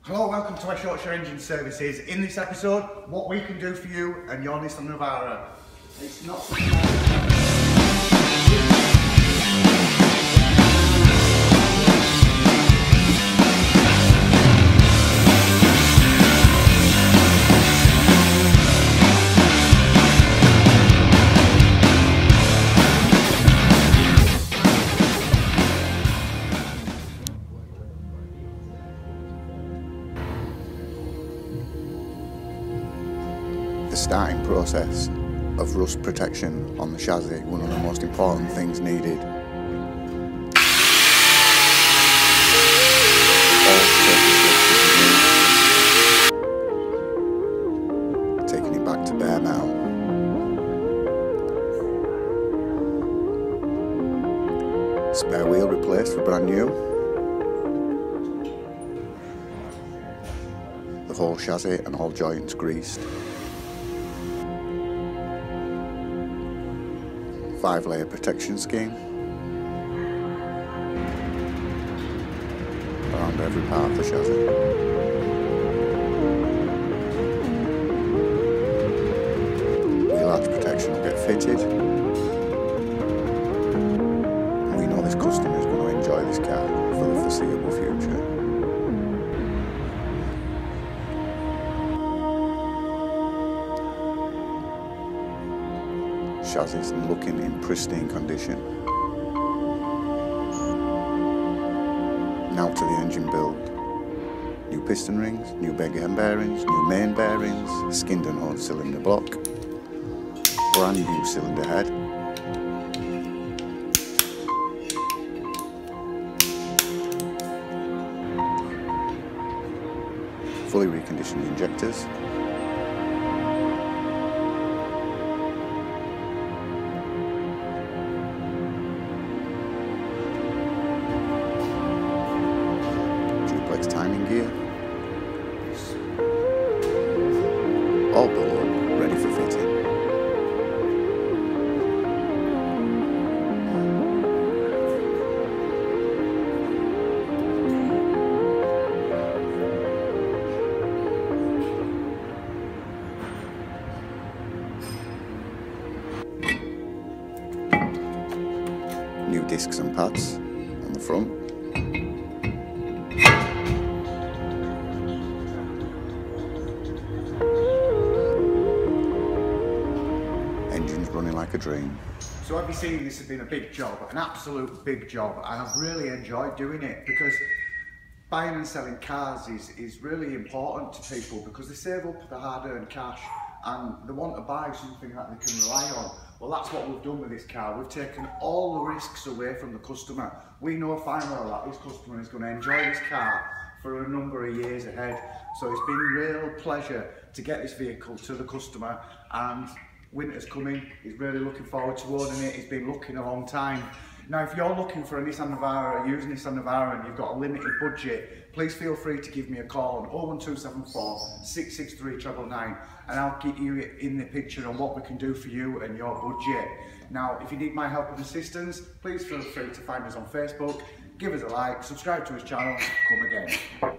Hello, welcome to West Yorkshire Engine Services. In this episode, what we can do for you and your Nissan Navara. It's not the starting process of rust protection on the chassis, one of the most important things needed. Taking it back to bare metal. Spare wheel replaced for brand new. The whole chassis and all joints greased. 5-layer protection scheme around every part of the chassis. Wheel arch protection will get fitted. And we know this customer is going to enjoy this car for the foreseeable future. Chassis looking in pristine condition. Now to the engine build. New piston rings, new big end bearings, new main bearings, skinned and honed cylinder block, brand new cylinder head, fully reconditioned injectors, timing gear, all below, ready for fitting. New discs and pads on the front. Engine's running like a dream. So have you seen this has been a big job, an absolute big job, and I've really enjoyed doing it because buying and selling cars is really important to people because they save up the hard-earned cash and they want to buy something that they can rely on. Well, that's what we've done with this car. We've taken all the risks away from the customer. We know fine well that this customer is going to enjoy this car for a number of years ahead. So it's been a real pleasure to get this vehicle to the customer, and winter's coming. He's really looking forward to owning it. He's been looking a long time. Now, if you're looking for a Nissan Navara, a used Nissan Navara, and you've got a limited budget, please feel free to give me a call on 01274 663 999, and I'll get you in the picture on what we can do for you and your budget. Now, if you need my help and assistance, please feel free to find us on Facebook, give us a like, subscribe to his channel, come again.